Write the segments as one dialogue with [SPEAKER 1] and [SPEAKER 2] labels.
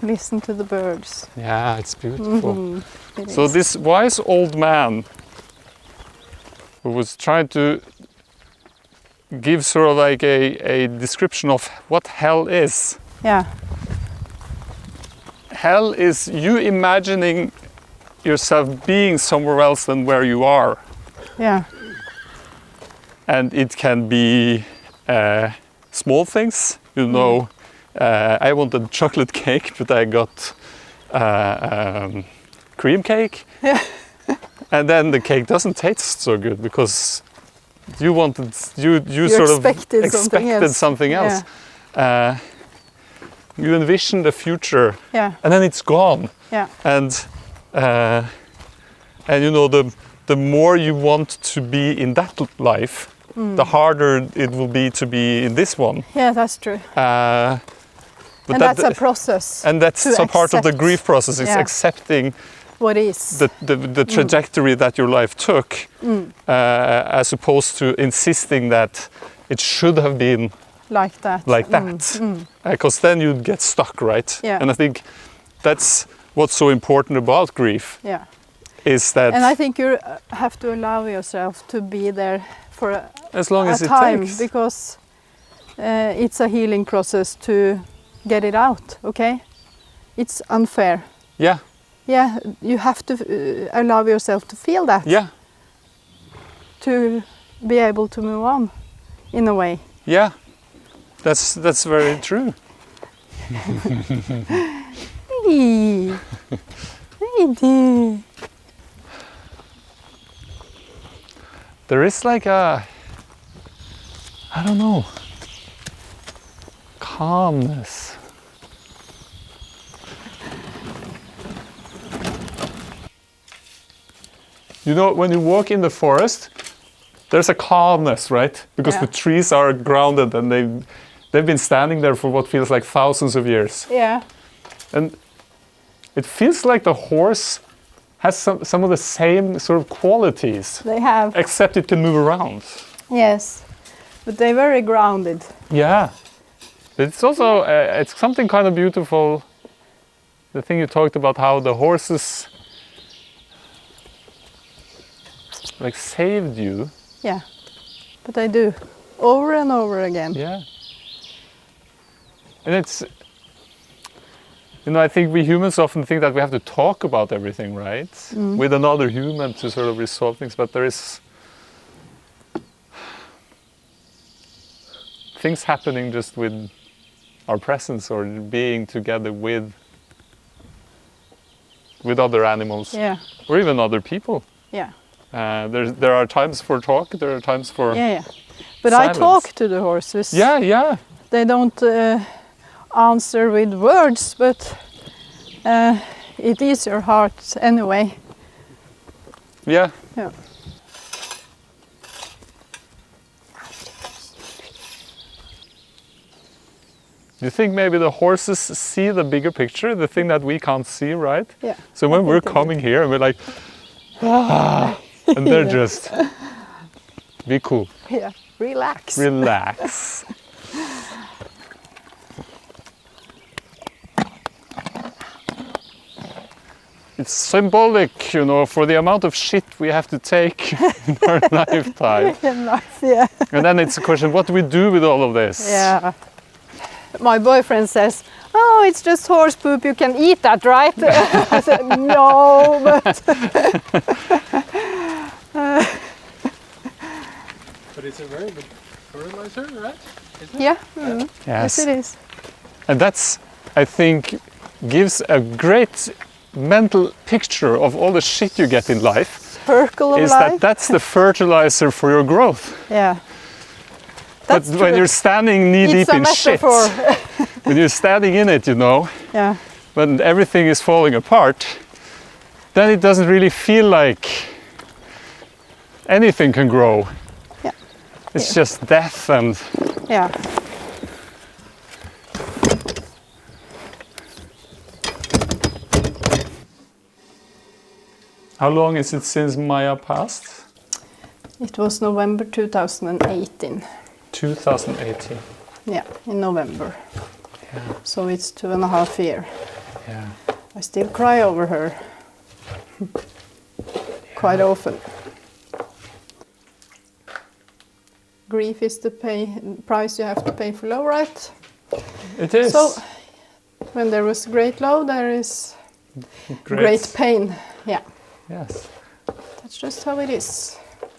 [SPEAKER 1] listen to the birds.
[SPEAKER 2] Yeah, it's beautiful.
[SPEAKER 1] Mm-hmm.
[SPEAKER 2] So this wise old man who was trying to give sort of like a description of what hell is.
[SPEAKER 1] Yeah.
[SPEAKER 2] Hell is you imagining yourself being somewhere else than where you are.
[SPEAKER 1] Yeah.
[SPEAKER 2] And it can be small things, you know. I wanted chocolate cake, but I got cream cake.
[SPEAKER 1] Yeah.
[SPEAKER 2] And then the cake doesn't taste so good because you
[SPEAKER 1] You
[SPEAKER 2] sort of
[SPEAKER 1] expected
[SPEAKER 2] something else. You envision the future,
[SPEAKER 1] Yeah.
[SPEAKER 2] and then it's gone.
[SPEAKER 1] Yeah.
[SPEAKER 2] And you know, the more you want to be in that life, the harder it will be to be in this one.
[SPEAKER 1] Yeah, that's true.
[SPEAKER 2] But
[SPEAKER 1] And that's a process.
[SPEAKER 2] And that's
[SPEAKER 1] to
[SPEAKER 2] some part of the
[SPEAKER 1] accept.
[SPEAKER 2] grief process, is
[SPEAKER 1] Yeah.
[SPEAKER 2] accepting
[SPEAKER 1] What is?
[SPEAKER 2] the trajectory that your life took, as opposed to insisting that it should have been
[SPEAKER 1] Like that.
[SPEAKER 2] like that. Because then you'd get stuck, right?
[SPEAKER 1] Yeah.
[SPEAKER 2] And I think that's what's so important about grief,
[SPEAKER 1] Yeah.
[SPEAKER 2] is that
[SPEAKER 1] And I think you have to allow yourself to be there for
[SPEAKER 2] as long
[SPEAKER 1] a
[SPEAKER 2] as it
[SPEAKER 1] time,
[SPEAKER 2] takes.
[SPEAKER 1] because it's a healing process to get it out, okay? It's unfair.
[SPEAKER 2] Yeah,
[SPEAKER 1] Yeah, you have to allow yourself to feel that,
[SPEAKER 2] yeah,
[SPEAKER 1] to be able to move on in a way.
[SPEAKER 2] yeah. That's very true.
[SPEAKER 1] Hey. Hey.
[SPEAKER 2] There is like a, I don't know, calmness. You know, when you walk in the forest, there's a calmness, right? Because
[SPEAKER 1] Yeah.
[SPEAKER 2] the trees are grounded and they've been standing there for what feels like thousands of years.
[SPEAKER 1] Yeah.
[SPEAKER 2] And it feels like the horse has some of the same sort of qualities,
[SPEAKER 1] They have.
[SPEAKER 2] except it can move around.
[SPEAKER 1] Yes. But they're very grounded.
[SPEAKER 2] Yeah. It's also, it's something kind of beautiful. The thing you talked about, how the horses like saved you.
[SPEAKER 1] Yeah. But they do. Over and over again.
[SPEAKER 2] Yeah. And it's, you know, I think we humans often think that we have to talk about everything, right? With another human to sort of resolve things, but there is things happening just with our presence or being together with other animals,
[SPEAKER 1] Yeah.
[SPEAKER 2] or even other people.
[SPEAKER 1] Yeah.
[SPEAKER 2] There are times for talk, there are times for
[SPEAKER 1] Yeah, yeah. But
[SPEAKER 2] silence.
[SPEAKER 1] I talk to the horses.
[SPEAKER 2] Yeah, yeah.
[SPEAKER 1] They don't answer with words, but it is your heart anyway.
[SPEAKER 2] Yeah.
[SPEAKER 1] Yeah.
[SPEAKER 2] Do you think maybe the horses see the bigger picture, the thing that we can't see, right?
[SPEAKER 1] Yeah.
[SPEAKER 2] So when
[SPEAKER 1] I
[SPEAKER 2] we're
[SPEAKER 1] think they do.
[SPEAKER 2] coming here and we're like, ah, and they're just, be cool,
[SPEAKER 1] Yeah. Relax.
[SPEAKER 2] relax. It's symbolic, you know, for the amount of shit we have to take in our lifetime.
[SPEAKER 1] Nice, yeah.
[SPEAKER 2] And then it's a question, what do we do with all of this?
[SPEAKER 1] Yeah. My boyfriend says, "Oh, it's just horse poop. You can eat that, right?" I said, "No, but."
[SPEAKER 3] But it's a very good fertilizer, right? Isn't it?
[SPEAKER 1] Yeah. Mm. Yes, it is.
[SPEAKER 2] And that's, I think, gives a great mental picture of all the shit you get in life.
[SPEAKER 1] Circle of
[SPEAKER 2] Is
[SPEAKER 1] life.
[SPEAKER 2] that's the fertilizer for your growth.
[SPEAKER 1] Yeah.
[SPEAKER 2] But
[SPEAKER 1] That's
[SPEAKER 2] when
[SPEAKER 1] true.
[SPEAKER 2] you're standing knee
[SPEAKER 1] It's
[SPEAKER 2] deep
[SPEAKER 1] a
[SPEAKER 2] in shit,
[SPEAKER 1] metaphor.
[SPEAKER 2] when you're standing in it, you know,
[SPEAKER 1] Yeah.
[SPEAKER 2] when everything is falling apart, then it doesn't really feel like anything can grow.
[SPEAKER 1] Yeah.
[SPEAKER 2] It's just death and
[SPEAKER 1] Yeah.
[SPEAKER 2] how long is it since Maya passed?
[SPEAKER 1] It was November 2018.
[SPEAKER 2] 2018.
[SPEAKER 1] Yeah, in November. So it's 2.5 years.
[SPEAKER 2] Yeah.
[SPEAKER 1] I still cry over her quite often. Grief is the price you have to pay for love, right?
[SPEAKER 2] It is.
[SPEAKER 1] So when there is great love, there is great pain. Yeah.
[SPEAKER 2] Yes.
[SPEAKER 1] That's just how it is.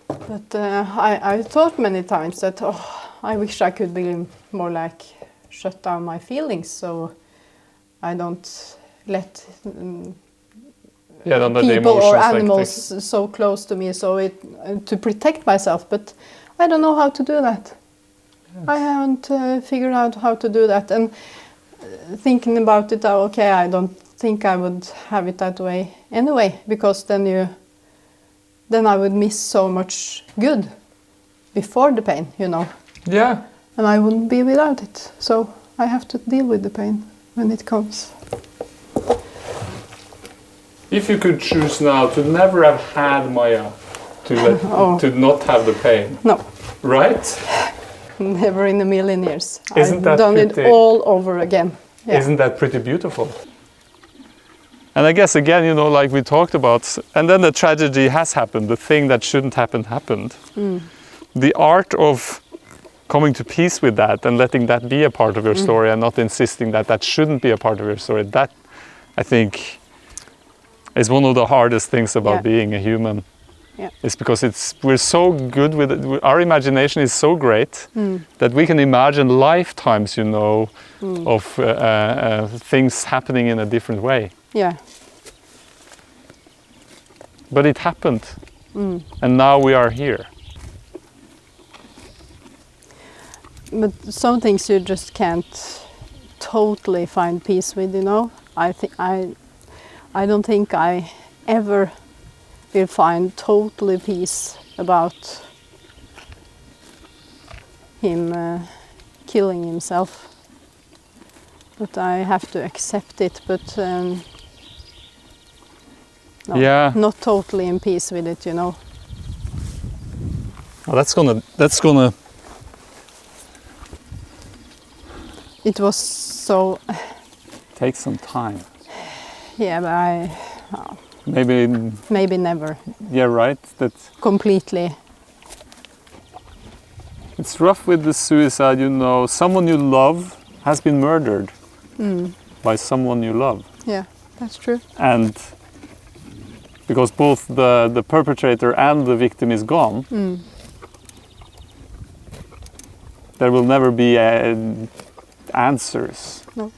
[SPEAKER 1] But I thought many times that, I wish I could be more like shut down my feelings, so I don't let
[SPEAKER 2] don't let the
[SPEAKER 1] people or
[SPEAKER 2] emotions, like,
[SPEAKER 1] animals so close to me, so to protect myself. But I don't know how to do that.
[SPEAKER 2] Yes.
[SPEAKER 1] I haven't figured out how to do that. And thinking about it, okay, I don't think I would have it that way anyway, because then I would miss so much good before the pain, you know.
[SPEAKER 2] Yeah.
[SPEAKER 1] And I wouldn't be without it. So I have to deal with the pain when it comes.
[SPEAKER 2] If you could choose now to never have had Maya, to not have the pain.
[SPEAKER 1] No.
[SPEAKER 2] Right?
[SPEAKER 1] Never in a million years.
[SPEAKER 2] Isn't that
[SPEAKER 1] I've done
[SPEAKER 2] pretty?
[SPEAKER 1] it all over again. Yeah.
[SPEAKER 2] Isn't that pretty beautiful? And I guess again, you know, like we talked about, and then the tragedy has happened, the thing that shouldn't happen happened. The art of coming to peace with that and letting that be a part of your story and not insisting that that shouldn't be a part of your story, that I think is one of the hardest things about being a human.
[SPEAKER 1] Yeah.
[SPEAKER 2] It's because we're so good with it, our imagination is so great that we can imagine lifetimes, you know, of things happening in a different way.
[SPEAKER 1] Yeah.
[SPEAKER 2] But it happened, and now we are here.
[SPEAKER 1] But some things you just can't totally find peace with, you know. I don't think I ever will find totally peace about him killing himself. But I have to accept it. But no, not totally in peace with it, you know.
[SPEAKER 2] Well, that's gonna.
[SPEAKER 1] It was so.
[SPEAKER 2] Take some time.
[SPEAKER 1] Yeah, but maybe never.
[SPEAKER 2] Yeah, right. That
[SPEAKER 1] completely.
[SPEAKER 2] It's rough with the suicide, you know. Someone you love has been murdered by someone you love.
[SPEAKER 1] Yeah, that's true.
[SPEAKER 2] And because both the perpetrator and the victim is gone, there will never be answers.
[SPEAKER 1] No.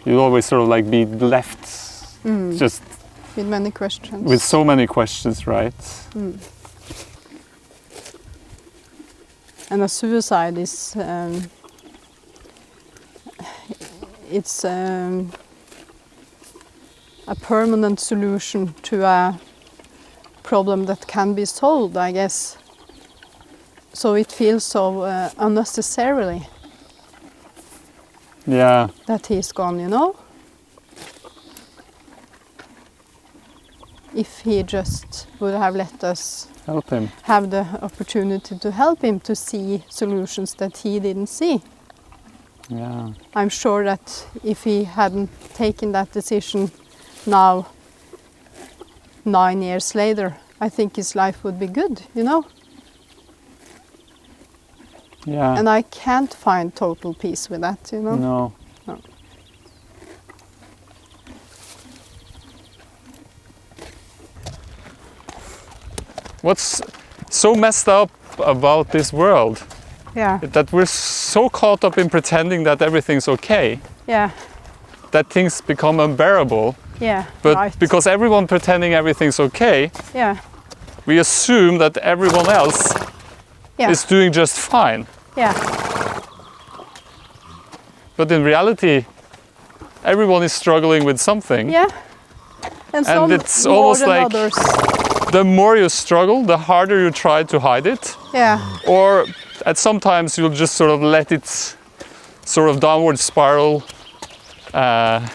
[SPEAKER 2] You'll always sort of like be left just
[SPEAKER 1] with many questions.
[SPEAKER 2] With so many questions, right?
[SPEAKER 1] And a suicide is it's a permanent solution to a problem that can be solved, I guess. So it feels so unnecessarily.
[SPEAKER 2] Yeah.
[SPEAKER 1] That he's gone, you know? If he just would have let us
[SPEAKER 2] help him,
[SPEAKER 1] have the opportunity to help him to see solutions that he didn't see.
[SPEAKER 2] Yeah.
[SPEAKER 1] I'm sure that if he hadn't taken that decision now, 9 years later, I think his life would be good, you know?
[SPEAKER 2] Yeah.
[SPEAKER 1] And I can't find total peace with that, you know?
[SPEAKER 2] No. What's so messed up about this world?
[SPEAKER 1] Yeah.
[SPEAKER 2] That we're so caught up in pretending that everything's okay.
[SPEAKER 1] Yeah.
[SPEAKER 2] That things become unbearable.
[SPEAKER 1] Yeah.
[SPEAKER 2] But
[SPEAKER 1] right.
[SPEAKER 2] because everyone pretending everything's okay,
[SPEAKER 1] yeah.
[SPEAKER 2] we assume that everyone else is doing just fine.
[SPEAKER 1] Yeah.
[SPEAKER 2] But in reality, everyone is struggling with something.
[SPEAKER 1] Yeah. And some
[SPEAKER 2] it's
[SPEAKER 1] more
[SPEAKER 2] almost
[SPEAKER 1] than
[SPEAKER 2] like
[SPEAKER 1] others.
[SPEAKER 2] The more you struggle, the harder you try to hide it.
[SPEAKER 1] Yeah.
[SPEAKER 2] Or at sometimes you'll just sort of let it sort of downward spiral out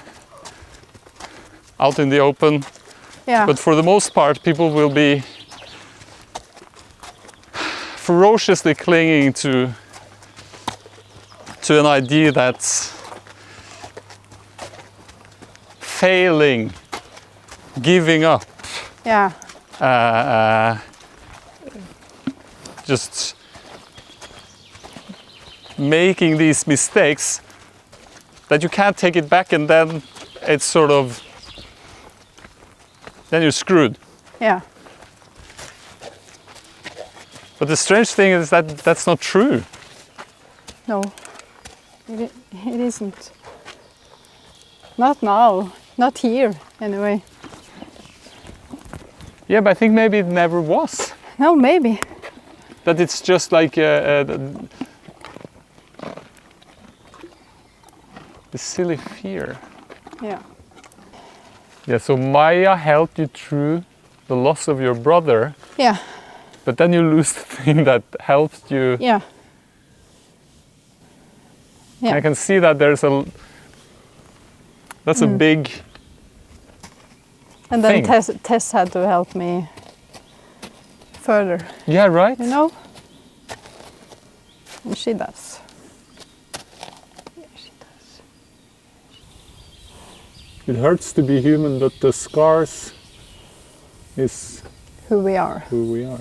[SPEAKER 2] in the open.
[SPEAKER 1] Yeah.
[SPEAKER 2] But for the most part, people will be ferociously clinging to an idea that failing, giving up,
[SPEAKER 1] Yeah.
[SPEAKER 2] just making these mistakes that you can't take it back, and then it's sort of, then you're screwed.
[SPEAKER 1] Yeah.
[SPEAKER 2] But the strange thing is that that's not true.
[SPEAKER 1] No. It isn't. Not now. Not here, anyway.
[SPEAKER 2] Yeah, but I think maybe it never was.
[SPEAKER 1] No, maybe.
[SPEAKER 2] That it's just like the silly fear.
[SPEAKER 1] Yeah.
[SPEAKER 2] Yeah, so Maya helped you through the loss of your brother,
[SPEAKER 1] Yeah.
[SPEAKER 2] but then you lose the thing that helped you.
[SPEAKER 1] Yeah. Yeah.
[SPEAKER 2] I can see that that's a big
[SPEAKER 1] And then
[SPEAKER 2] thing.
[SPEAKER 1] Tess had to help me further,
[SPEAKER 2] Yeah, right?
[SPEAKER 1] you know? And she does. Yeah, she does.
[SPEAKER 2] It hurts to be human, but the scars is
[SPEAKER 1] Who we are.
[SPEAKER 2] who we are.